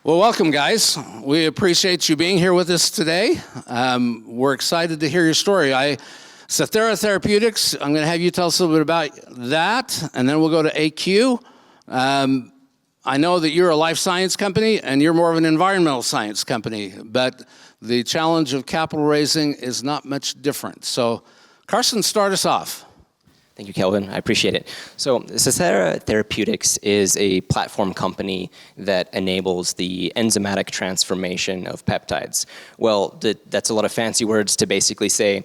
Well, welcome, guys. We appreciate you being here with us today. We're excited to hear your story. Sethera Therapeutics, I'm going to have you tell us a little bit about that, and then we'll go to AQ. I know that you're a life science company, and you're more of an environmental science company, but the challenge of capital raising is not much different. So, Karsten, start us off. Thank you, Kelvin. I appreciate it. So Sethera Therapeutics is a platform company that enables the enzymatic transformation of peptides. Well, that's a lot of fancy words to basically say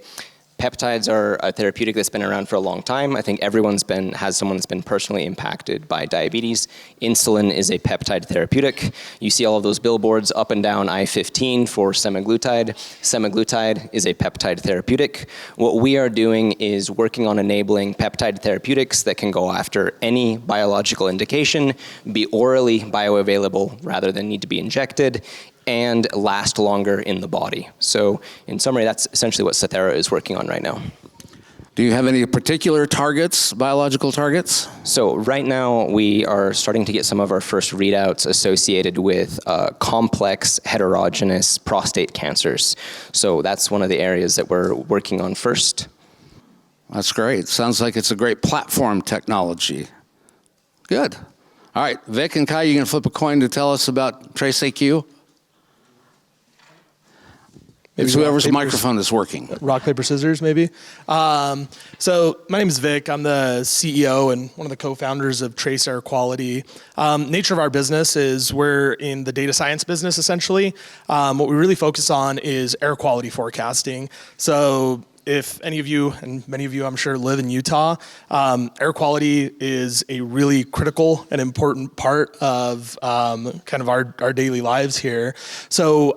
peptides are a therapeutic that's been around for a long time. I think everyone's has someone that's been personally impacted by diabetes. Insulin is a peptide therapeutic. You see all of those billboards up and down I-15 for semaglutide. Semaglutide is a peptide therapeutic. What we are doing is working on enabling peptide therapeutics that can go after any biological indication, be orally bioavailable rather than need to be injected, and last longer in the body. So in summary, that's essentially what Sethera is working on right now. Do you have any particular targets, biological targets? So right now, we are starting to get some of our first readouts associated with complex heterogeneous prostate cancers. So that's one of the areas that we're working on first. That's great. Sounds like it's a great platform technology. Good. All right, Vic and Kai, you can flip a coin to tell us about TraceAQ? It's whoever's microphone is working. Rock, paper, scissors, maybe. So my name is Vic. I'm the CEO and one of the co-founders of Trace Air Quality. Nature of our business is we're in the data science business, essentially. What we really focus on is air quality forecasting. So if any of you, and many of you I'm sure live in Utah, air quality is a really critical and important part of kind of our daily lives here. So,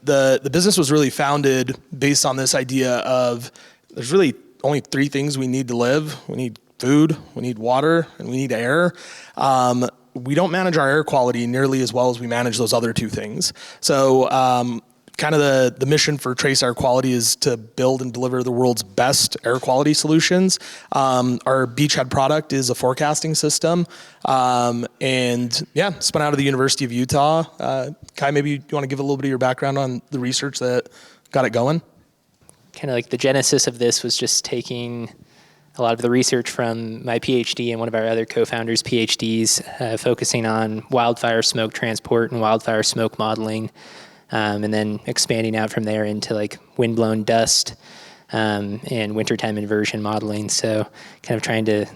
the business was really founded based on this idea of there's really only three things we need to live. We need food, we need water, and we need air. We don't manage our air quality nearly as well as we manage those other two things. So, kind of the mission for Trace Air Quality is to build and deliver the world's best air quality solutions. Our beachhead product is a forecasting system. Spun out of the University of Utah. Kai, maybe you want to give a little bit of your background on the research that got it going? Kind of like the genesis of this was just taking a lot of the research from my PhD and one of our other co-founders' PhDs, focusing on wildfire smoke transport and wildfire smoke modeling. And then expanding out from there into like windblown dust and wintertime inversion modeling. So kind of trying to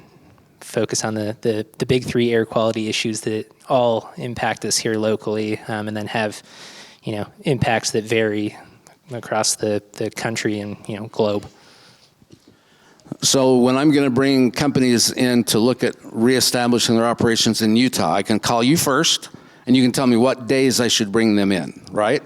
focus on the big three air quality issues that all impact us here locally, and then have, impacts that vary across the country and, globe. So when I'm going to bring companies in to look at reestablishing their operations in Utah, I can call you first, and you can tell me what days I should bring them in, right?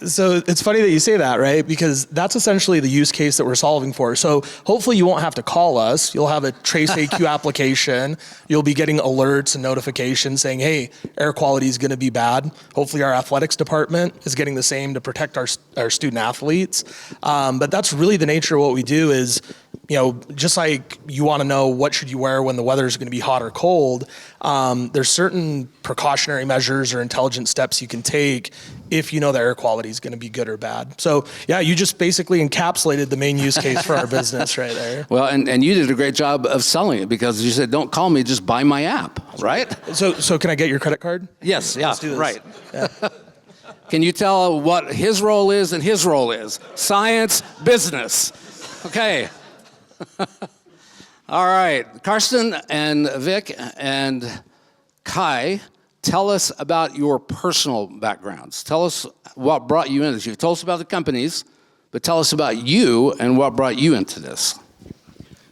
So it's funny that you say that, right? Because that's essentially the use case that we're solving for. So hopefully you won't have to call us. You'll have a TraceAQ application. You'll be getting alerts and notifications saying, hey, air quality is going to be bad. Hopefully our athletics department is getting the same to protect our student athletes. But that's really the nature of what we do is, just like you want to know what should you wear when the weather is going to be hot or cold, there's certain precautionary measures or intelligent steps you can take if you know the air quality is going to be good or bad. So yeah, you just basically encapsulated the main use case for our business right there. Well, and you did a great job of selling it because you said, don't call me, just buy my app, right? So can I get your credit card? Yes, yeah, Let's do this. right. Yeah. Can you tell what his role is and his role is? Science, business. Okay. All right, Karsten and Vic and Kai, tell us about your personal backgrounds. Tell us what brought you into this. You've told us about the companies, but tell us about you and what brought you into this.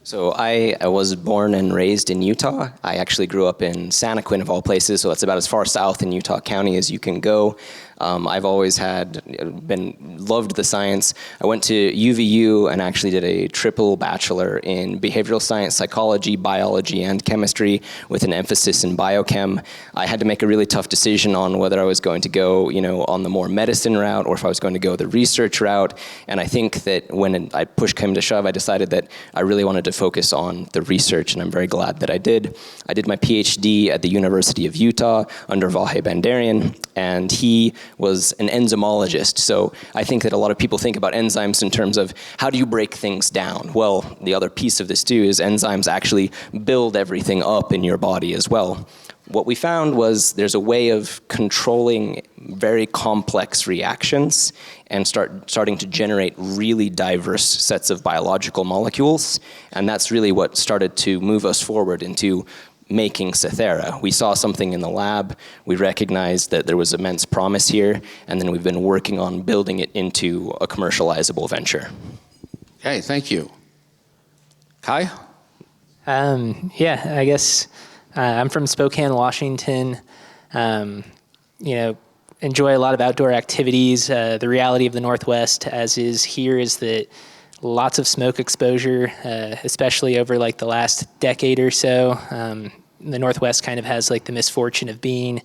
So I was born and raised in Utah. I actually grew up in Santaquin of all places, so that's about as far south in Utah County as you can go. I've always loved the science. I went to UVU and actually did a triple bachelor in behavioral science, psychology, biology, and chemistry with an emphasis in biochem. I had to make a really tough decision on whether I was going to go, on the more medicine route or if I was going to go the research route. And I think that when push came to shove, I decided that I really wanted to focus on the research, and I'm very glad that I did. I did my PhD at the University of Utah under Vahe Bandarian, and he was an enzymologist. So I think that a lot of people think about enzymes in terms of how do you break things down? Well, the other piece of this too is enzymes actually build everything up in your body as well. What we found was there's a way of controlling very complex reactions and starting to generate really diverse sets of biological molecules. And that's really what started to move us forward into making Sethera. We saw something in the lab, we recognized that there was immense promise here, and then we've been working on building it into a commercializable venture. Okay, thank you. Kai? I guess I'm from Spokane, Washington. Enjoy a lot of outdoor activities. The reality of the Northwest, as is here, is that lots of smoke exposure, especially over like the last decade or so. The Northwest kind of has like the misfortune of being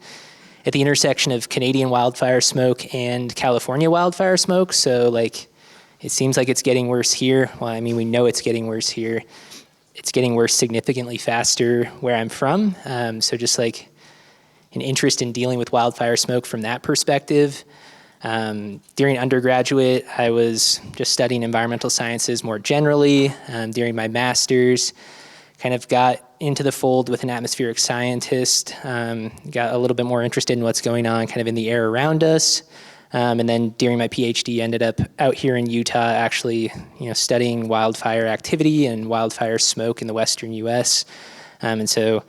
at the intersection of Canadian wildfire smoke and California wildfire smoke. So like, it seems like it's getting worse here. Well, I mean, we know it's getting worse here. It's getting worse significantly faster where I'm from. So just like an interest in dealing with wildfire smoke from that perspective. During undergraduate, I was just studying environmental sciences more generally. During my master's, kind of got into the fold with an atmospheric scientist, got a little bit more interested in what's going on kind of in the air around us. And then during my PhD, ended up out here in Utah, actually, studying wildfire activity and wildfire smoke in the western U.S. And so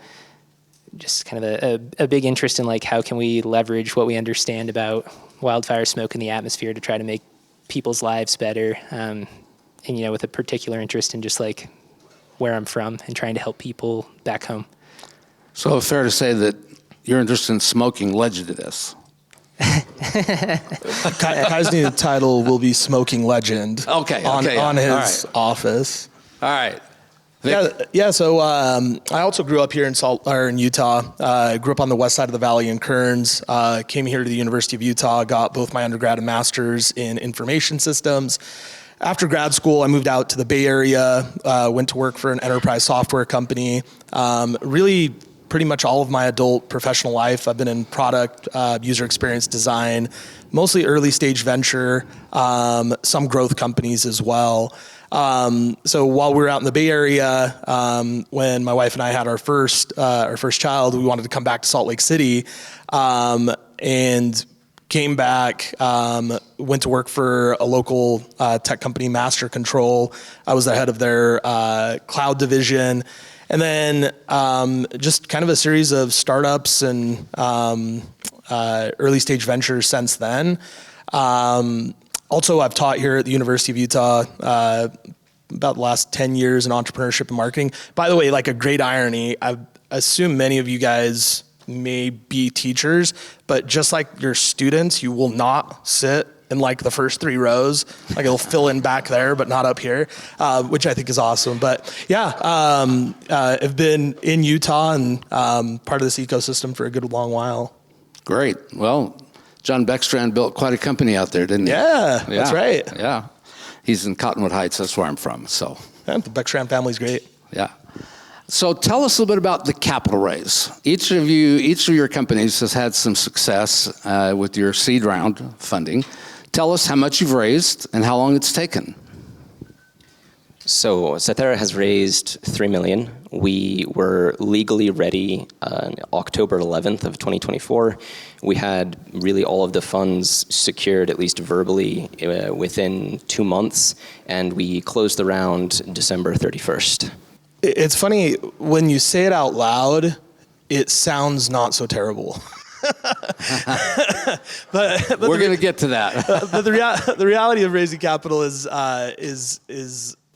just kind of a big interest in like how can we leverage what we understand about wildfire smoke in the atmosphere to try to make people's lives better. And with a particular interest in just like where I'm from and trying to help people back home. So fair to say that your interest in smoking led you to this? Kai's new title will be Smoking Legend. On his office. All right. So I also grew up here in Utah. Grew up on the west side of the valley in Kearns. Came here to the University of Utah. Got both my undergrad and master's in information systems. After grad school, I moved out to the Bay Area. Went to work for an enterprise software company. Really, pretty much all of my adult professional life, I've been in product, user experience design, mostly early stage venture, some growth companies as well. So while we were out in the Bay Area, when my wife and I had our first child, we wanted to come back to Salt Lake City, and came back, went to work for a local tech company, Master Control. I was the head of their cloud division. And then just kind of a series of startups and early stage ventures since then. Also, I've taught here at the University of Utah about the last 10 years in entrepreneurship and marketing. By the way, like a great irony, I assume many of you guys may be teachers, but just like your students, you will not sit in like the first 3 rows. Like it'll fill in back there, but not up here, which I think is awesome. But yeah, I've been in Utah and part of this ecosystem for a good long while. Great. Well, John Beckstrand built quite a company out there, didn't he? Yeah, that's right. Yeah. He's in Cottonwood Heights. That's where I'm from. So yeah, the Beckstrand family's great. Yeah. So tell us a little bit about the capital raise. Each of your companies has had some success with your seed round funding. Tell us how much you've raised and how long it's taken. So Sethera has raised $3 million. We were legally ready on October 11th of 2024. We had really all of the funds secured, at least verbally, within 2 months, and we closed the round December 31st. It's funny, when you say it out loud, it sounds not so terrible. but we're going to get to that. But the reality of raising capital is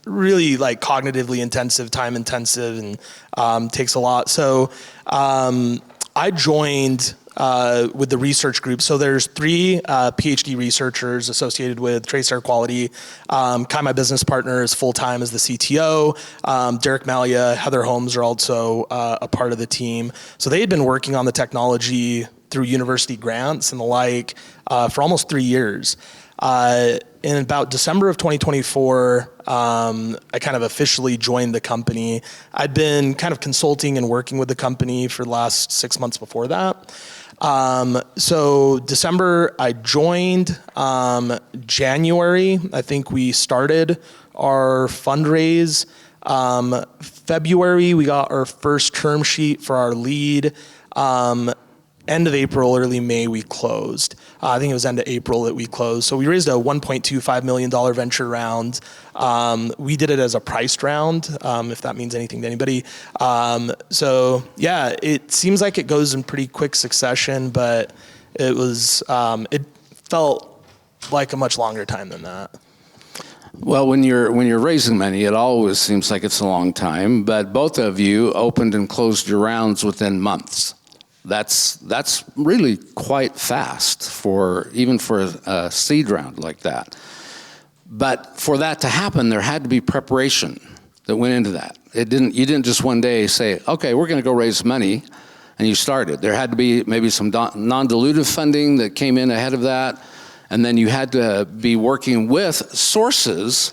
really like cognitively intensive, time intensive, and takes a lot. So I joined with the research group. So there's 3 PhD researchers associated with TraceAQ Quality. Kai, my business partner, is full-time as the CTO. Derek Malia, Heather Holmes are also a part of the team. So they had been working on the technology through university grants and the like for almost 3 years. In about December of 2024, I kind of officially joined the company. I'd been kind of consulting and working with the company for the last 6 months before that. So December, I joined. January, I think we started our fundraise. February, we got our first term sheet for our lead. End of April, early May, we closed. I think it was end of April that we closed. So we raised a $1.25 million venture round. We did it as a priced round, if that means anything to anybody. So yeah, it seems like it goes in pretty quick succession, but it felt like a much longer time than that. Well, when you're raising money, it always seems like it's a long time, but both of you opened and closed your rounds within months. That's really quite fast even for a seed round like that. But for that to happen, there had to be preparation that went into that. You didn't just one day say, okay, we're going to go raise money, and you started. There had to be maybe some non-dilutive funding that came in ahead of that, and then you had to be working with sources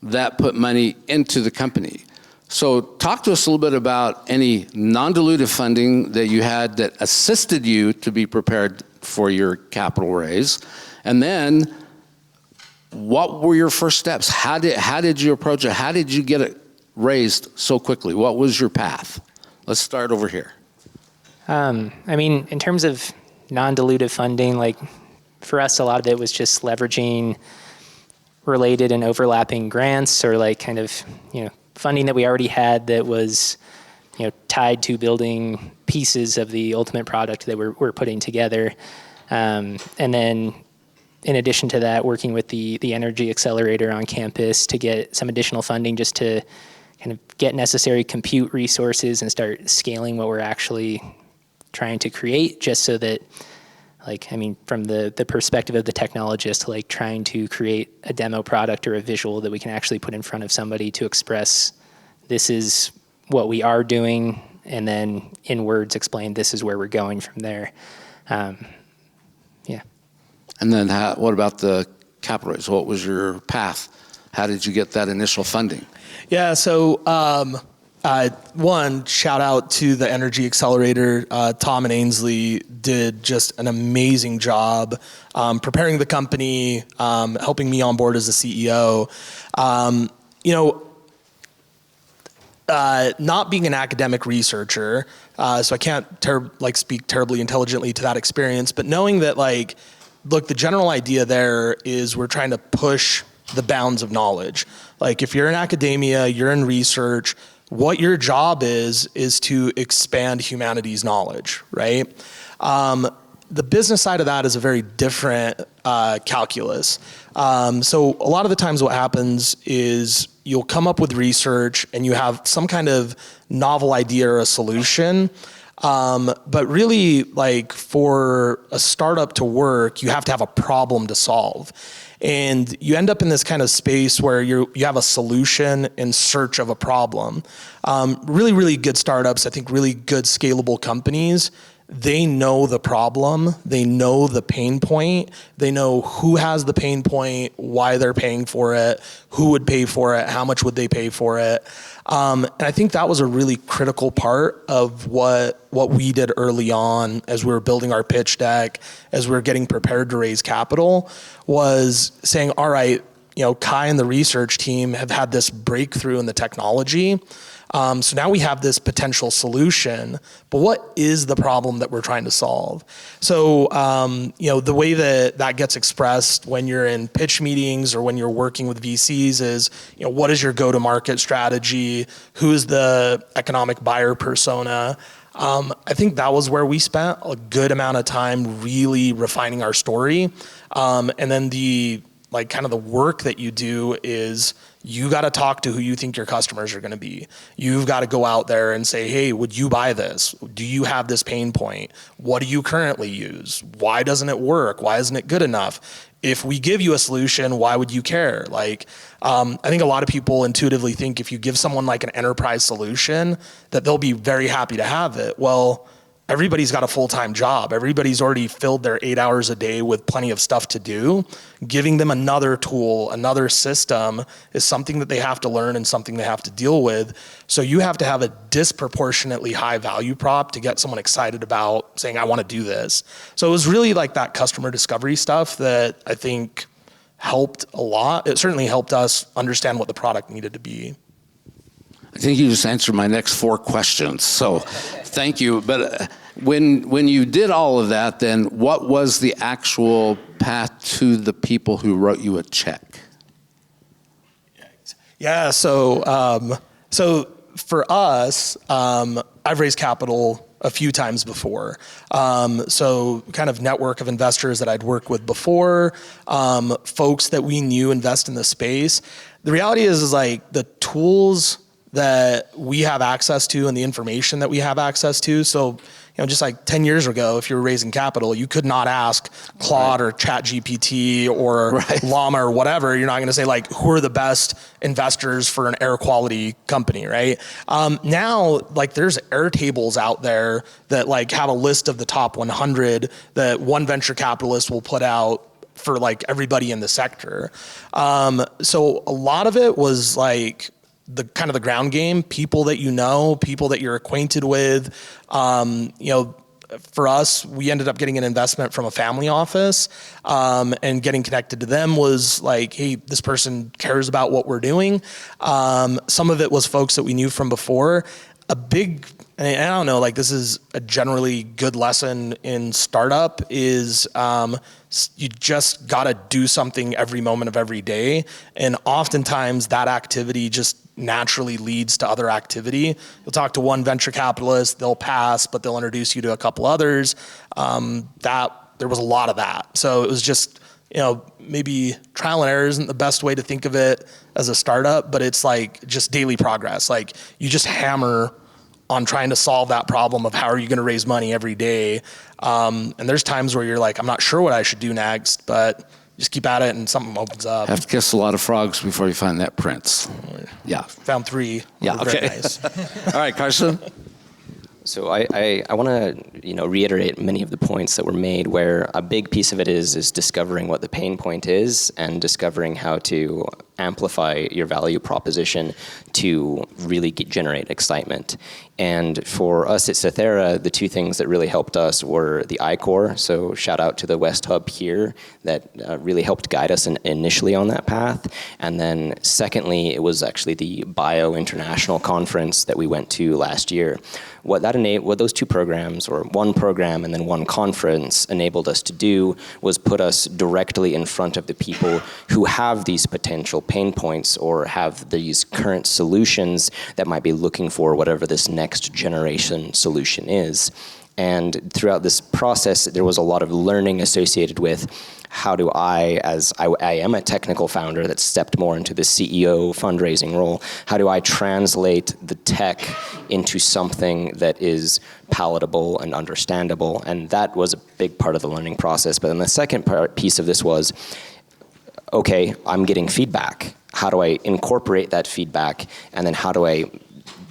that put money into the company. So talk to us a little bit about any non-dilutive funding that you had that assisted you to be prepared for your capital raise. And then what were your first steps? How did you approach it? How did you get it raised so quickly? What was your path? Let's start over here. I mean, in terms of non-dilutive funding, like for us, a lot of it was just leveraging related and overlapping grants or like kind of, funding that we already had that was, tied to building pieces of the ultimate product that we're putting together. And then in addition to that, working with the Energy Accelerator on campus to get some additional funding just to kind of get necessary compute resources and start scaling what we're actually trying to create, just so that, from the perspective of the technologist, like trying to create a demo product or a visual that we can actually put in front of somebody to express this is what we are doing, and then in words explain this is where we're going from there. Yeah. And then what about the capital raise? What was your path? How did you get that initial funding? Yeah, so one, shout out to the Energy Accelerator. Tom and Ainsley did just an amazing job preparing the company, helping me on board as the CEO. Not being an academic researcher, so I can't speak terribly intelligently to that experience, but knowing that look, the general idea there is we're trying to push the bounds of knowledge. Like if you're in academia, you're in research, what your job is to expand humanity's knowledge, right? The business side of that is a very different calculus. So a lot of the times what happens is you'll come up with research and you have some kind of novel idea or a solution. But really, for a startup to work, you have to have a problem to solve. And you end up in this kind of space where you have a solution in search of a problem. Really, really good startups, I think really good scalable companies, they know the problem, they know the pain point, they know who has the pain point, why they're paying for it, who would pay for it, how much would they pay for it. And I think that was a really critical part of what we did early on as we were building our pitch deck, as we were getting prepared to raise capital, was saying, all right, Kai and the research team have had this breakthrough in the technology. So now we have this potential solution, but what is the problem that we're trying to solve? So, the way that gets expressed when you're in pitch meetings or when you're working with VCs is, what is your go-to-market strategy? Who is the economic buyer persona? I think that was where we spent a good amount of time really refining our story. And then the work that you do is you got to talk to who you think your customers are going to be. You've got to go out there and say, hey, would you buy this? Do you have this pain point? What do you currently use? Why doesn't it work? Why isn't it good enough? If we give you a solution, why would you care? Like, I think a lot of people intuitively think if you give someone like an enterprise solution that they'll be very happy to have it. Well, everybody's got a full-time job. Everybody's already filled their 8 hours a day with plenty of stuff to do. Giving them another tool, another system is something that they have to learn and something they have to deal with. So you have to have a disproportionately high value prop to get someone excited about saying, I want to do this. So it was really like that customer discovery stuff that I think helped a lot. It certainly helped us understand what the product needed to be. I think you just answered my next 4 questions, so thank you. But when you did all of that, then what was the actual path to the people who wrote you a check? Yeah, so for us, I've raised capital a few times before. So kind of network of investors that I'd worked with before, folks that we knew invest in the space. The reality is like the tools that we have access to and the information that we have access to. So, just like 10 years ago, if you were raising capital, you could not ask Claude or ChatGPT or Llama or whatever. You're not going to say like, who are the best investors for an air quality company, right? Now, like there's air tables out there that like have a list of the top 100 that one venture capitalist will put out for like everybody in the sector. So a lot of it was like, the kind of the ground game, people that you know, people that you're acquainted with. For us, we ended up getting an investment from a family office, and getting connected to them was like, hey, this person cares about what we're doing. Some of it was folks that we knew from before. And I don't know, like this is a generally good lesson in startup is you just got to do something every moment of every day. And oftentimes that activity just naturally leads to other activity. You'll talk to one venture capitalist, they'll pass, but they'll introduce you to a couple others. There was a lot of that. So it was just, maybe trial and error isn't the best way to think of it as a startup, but it's like just daily progress. Like you just hammer on trying to solve that problem of how are you going to raise money every day. And there's times where you're like, I'm not sure what I should do next, but just keep at it and something opens up. Have to kiss a lot of frogs before you find that prince. Yeah. Found 3. Yeah, okay. Very nice. All right, Karsten. So I want to reiterate many of the points that were made, where a big piece of it is discovering what the pain point is and discovering how to amplify your value proposition to really generate excitement. And for us at Sethera, the 2 things that really helped us were the I-Core. So shout out to the West Hub here that really helped guide us initially on that path. And then secondly, it was actually the Bio International Conference that we went to last year. What those 2 programs, or one program and then one conference, enabled us to do was put us directly in front of the people who have these potential pain points or have these current solutions that might be looking for whatever this next generation solution is. And throughout this process, there was a lot of learning associated with how do I, as I am a technical founder that stepped more into the CEO fundraising role, how do I translate the tech into something that is palatable and understandable? And that was a big part of the learning process. But then the second piece of this was, okay, I'm getting feedback. How do I incorporate that feedback? And then how do I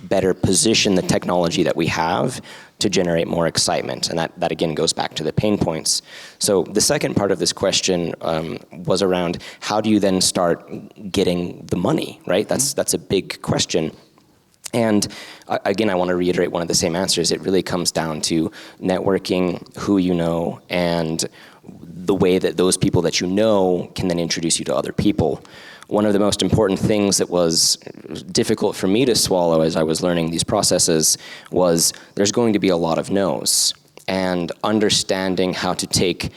better position the technology that we have to generate more excitement? And that again goes back to the pain points. So the second part of this question was around how do you then start getting the money, right? That's a big question. And again, I want to reiterate one of the same answers. It really comes down to networking, who you know, and the way that those people that you know can then introduce you to other people. One of the most important things that was difficult for me to swallow as I was learning these processes was there's going to be a lot of no's. And understanding how to take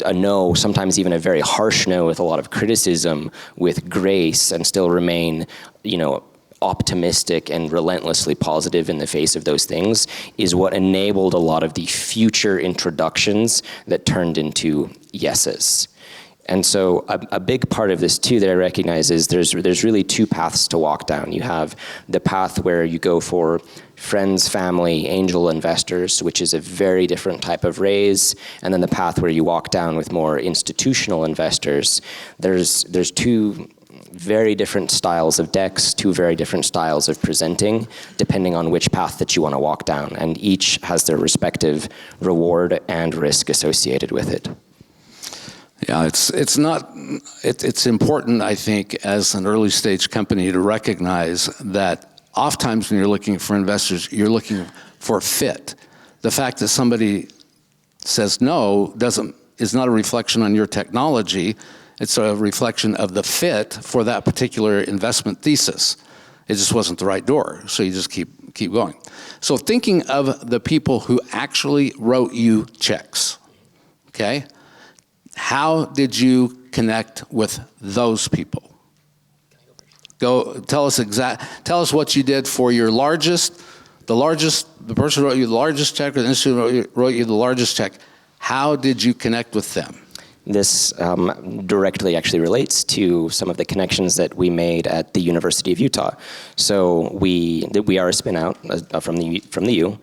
a no, sometimes even a very harsh no with a lot of criticism, with grace, and still remain, optimistic and relentlessly positive in the face of those things is what enabled a lot of the future introductions that turned into yeses. And so a big part of this too that I recognize is there's really two paths to walk down. You have the path where you go for friends, family, angel investors, which is a very different type of raise, and then the path where you walk down with more institutional investors. There's two very different styles of decks, two very different styles of presenting, depending on which path that you want to walk down, and each has their respective reward and risk associated with it. Yeah, it's important, I think, as an early stage company to recognize that oftentimes when you're looking for investors, you're looking for fit. The fact that somebody says no is not a reflection on your technology. It's a reflection of the fit for that particular investment thesis. It just wasn't the right door, so you just keep going. So thinking of the people who actually wrote you checks, okay? How did you connect with those people? Tell us what you did for your the person who wrote you the largest check, or the institute wrote you the largest check. How did you connect with them? This directly actually relates to some of the connections that we made at the University of Utah. So we are a spin out from the U.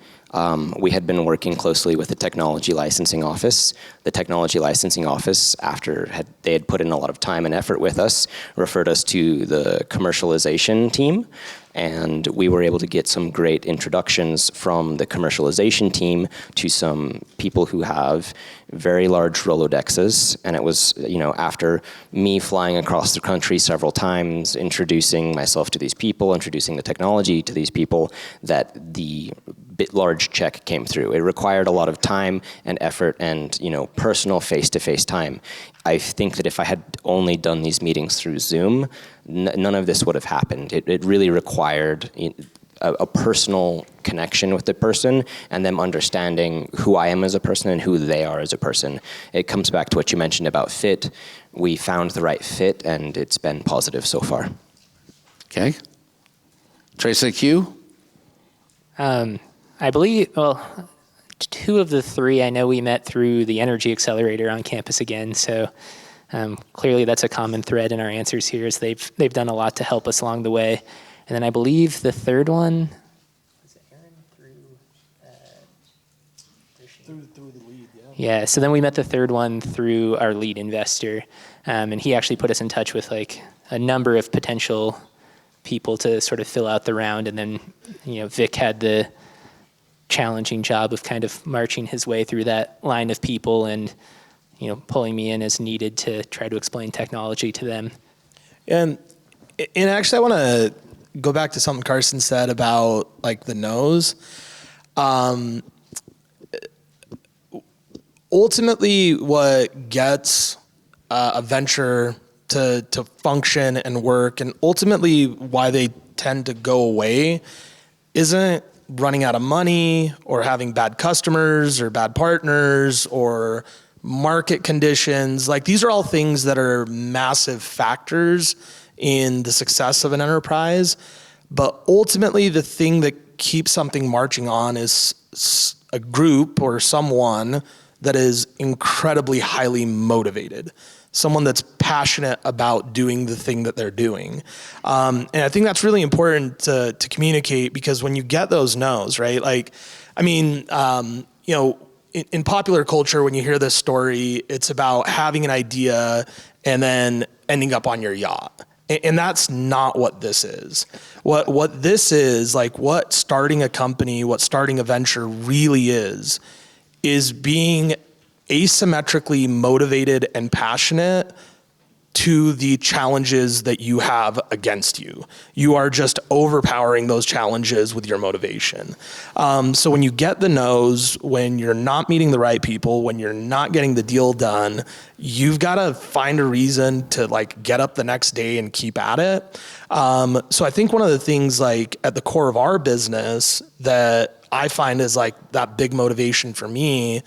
We had been working closely with the technology licensing office. The technology licensing office, after they had put in a lot of time and effort with us, referred us to the commercialization team. And we were able to get some great introductions from the commercialization team to some people who have very large Rolodexes. And it was, after me flying across the country several times, introducing myself to these people, introducing the technology to these people, that the large check came through. It required a lot of time and effort and, personal face-to-face time. I think that if I had only done these meetings through Zoom, none of this would have happened. It really required a personal connection with the person and them understanding who I am as a person and who they are as a person. It comes back to what you mentioned about fit. We found the right fit, and it's been positive so far. Okay. TraceAQ? I believe, two of the three I know we met through the Energy Accelerator on campus again, so clearly that's a common thread in our answers here, is they've done a lot to help us along the way. And then I believe the third one, was it Aaron through the lead, yeah. Yeah, so then we met the third one through our lead investor, and he actually put us in touch with a number of potential people to sort of fill out the round, and then Vic had the challenging job of kind of marching his way through that line of people and pulling me in as needed to try to explain technology to them. And actually I want to go back to something Karsten said about the nose. Ultimately what gets a venture to function and work, and ultimately why they tend to go away, isn't running out of money or having bad customers or bad partners or market conditions. These are all things that are massive factors in the success of an enterprise. But ultimately, the thing that keeps something marching on is a group or someone that is incredibly highly motivated. Someone that's passionate about doing the thing that they're doing. And I think that's really important to communicate, because when you get those no's, right? In popular culture, when you hear this story, it's about having an idea and then ending up on your yacht. And that's not what this is. What this is, what starting a company, what starting a venture really is being asymmetrically motivated and passionate to the challenges that you have against you. You are just overpowering those challenges with your motivation. So when you get the no's, when you're not meeting the right people, when you're not getting the deal done, you've got to find a reason to get up the next day and keep at it. So I think one of the things at the core of our business that I find is that big motivation for me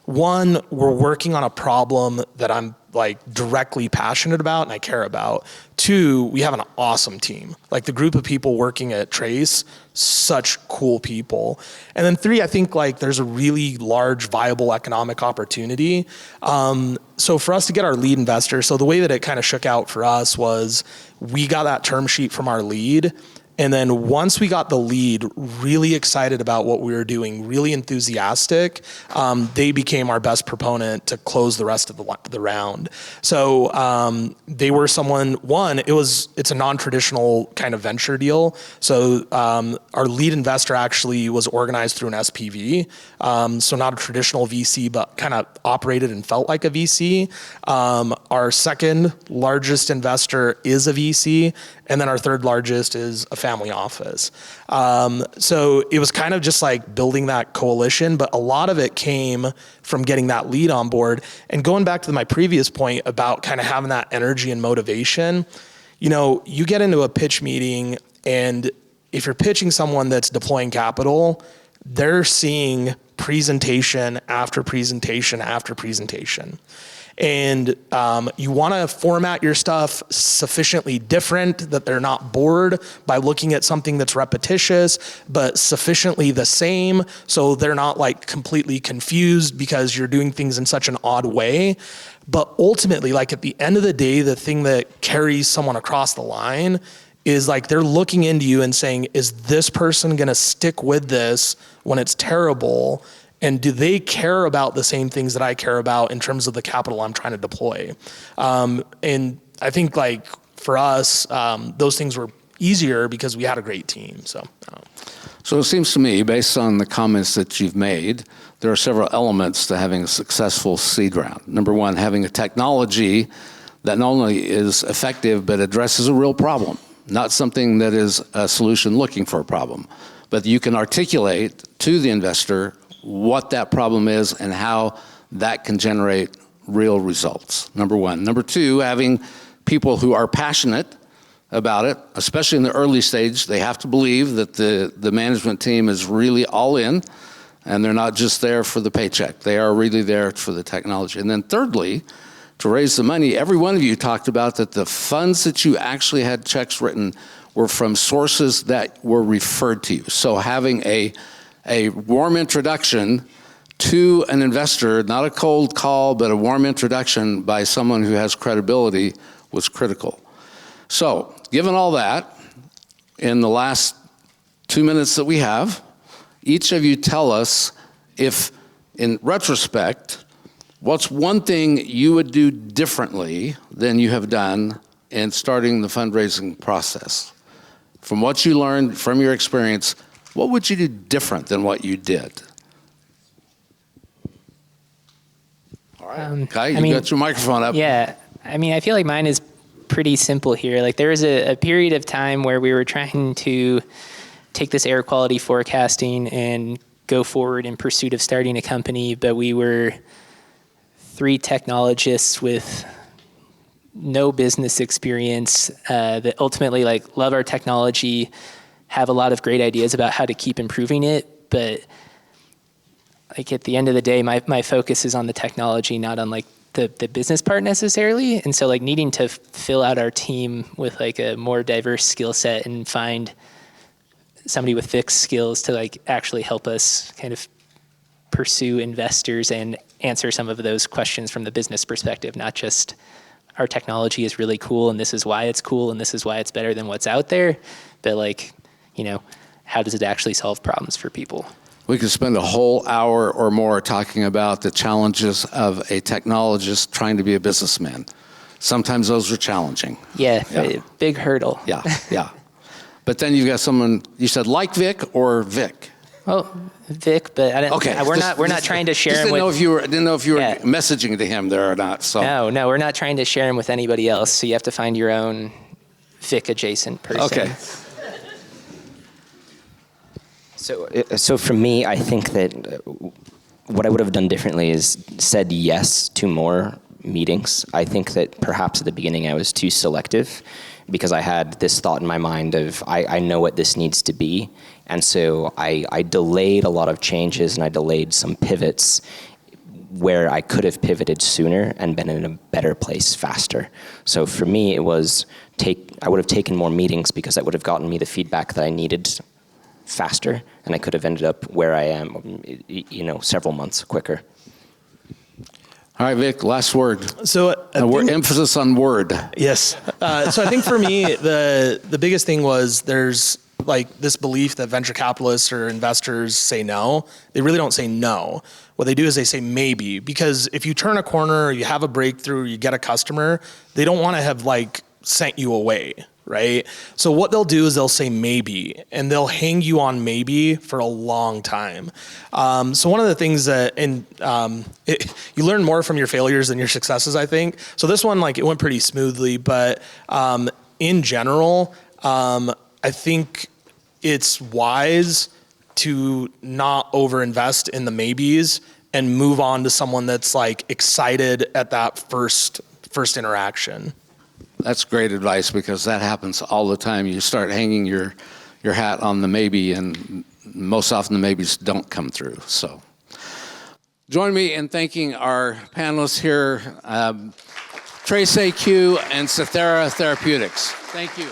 One, we're working on a problem that I'm like directly passionate about and I care about. Two, we have an awesome team. Like the group of people working at Trace, such cool people. And then three, I think like there's a really large viable economic opportunity. So for us to get our lead investor, so the way that it kind of shook out for us was we got that term sheet from our lead. And then once we got the lead, really excited about what we were doing, really enthusiastic, they became our best proponent to close the rest of the round. So they were it's a non-traditional kind of venture deal. So our lead investor actually was organized through an SPV. So not a traditional VC, but kind of operated and felt like a VC. Our second largest investor is a VC. And then our third largest is a family office. So it was kind of just like building that coalition, but a lot of it came from getting that lead on board. And going back to my previous point about kind of having that energy and motivation, you get into a pitch meeting, and if you're pitching someone that's deploying capital, they're seeing presentation after presentation after presentation. And you want to format your stuff sufficiently different that they're not bored by looking at something that's repetitious, but sufficiently the same so they're not like completely confused because you're doing things in such an odd way. But ultimately, like at the end of the day, the thing that carries someone across the line is like they're looking into you and saying, is this person going to stick with this when it's terrible? And do they care about the same things that I care about in terms of the capital I'm trying to deploy? And I think like for us, those things were easier because we had a great team. So it seems to me, based on the comments that you've made, there are several elements to having a successful seed round. Number one, having a technology that not only is effective, but addresses a real problem, not something that is a solution looking for a problem, but you can articulate to the investor what that problem is and how that can generate real results, number one. Number two, having people who are passionate about it, especially in the early stage. They have to believe that the management team is really all in and they're not just there for the paycheck. They are really there for the technology. And then thirdly, to raise the money, every one of you talked about that the funds that you actually had checks written were from sources that were referred to you. So having a warm introduction to an investor, not a cold call, but a warm introduction by someone who has credibility was critical. So, given all that, in the last 2 minutes that we have, each of you tell us if, in retrospect, what's one thing you would do differently than you have done in starting the fundraising process? From what you learned from your experience, what would you do different than what you did? All right, Kai, you got your microphone up. Yeah, I feel like mine is pretty simple here. Like there was a period of time where we were trying to take this air quality forecasting and go forward in pursuit of starting a company, but we were 3 technologists with no business experience that ultimately like love our technology, have a lot of great ideas about how to keep improving it, but like at the end of the day, my focus is on the technology, not on like the business part necessarily. And so like needing to fill out our team with like a more diverse skill set and find somebody with fixed skills to like actually help us kind of pursue investors and answer some of those questions from the business perspective, not just our technology is really cool and this is why it's cool and this is why it's better than what's out there, but like, how does it actually solve problems for people? We could spend a whole hour or more talking about the challenges of a technologist trying to be a businessman. Sometimes those are challenging. Yeah. Big hurdle. Yeah. But then you've got someone, you said like Vic or Vic? Oh, Vic, but I don't. Okay. We're not trying to share him with. Didn't know if you were messaging to him there or not. So No, we're not trying to share him with anybody else. So you have to find your own Vic adjacent person. Okay. So for me, I think that what I would have done differently is said yes to more meetings. I think that perhaps at the beginning I was too selective because I had this thought in my mind of I know what this needs to be. And so I delayed a lot of changes and I delayed some pivots where I could have pivoted sooner and been in a better place faster. So for me, it was I would have taken more meetings because that would have gotten me the feedback that I needed faster, and I could have ended up where I am, several months quicker. All right, Vic, last word. So Emphasis on word. Yes. So I think for me, the biggest thing was there's like this belief that venture capitalists or investors say no. They really don't say no. What they do is they say maybe, because if you turn a corner, or you have a breakthrough, or you get a customer, they don't want to have like sent you away, right? So what they'll do is they'll say maybe, and they'll hang you on maybe for a long time. So one of the things that, you learn more from your failures than your successes, I think. So this one, like, it went pretty smoothly, but in general, I think it's wise to not overinvest in the maybes and move on to someone that's like excited at that first interaction. That's great advice, because that happens all the time. You start hanging your hat on the maybe, and most often the maybes don't come through. So join me in thanking our panelists here, TraceAQ and Sethera Therapeutics. Thank you.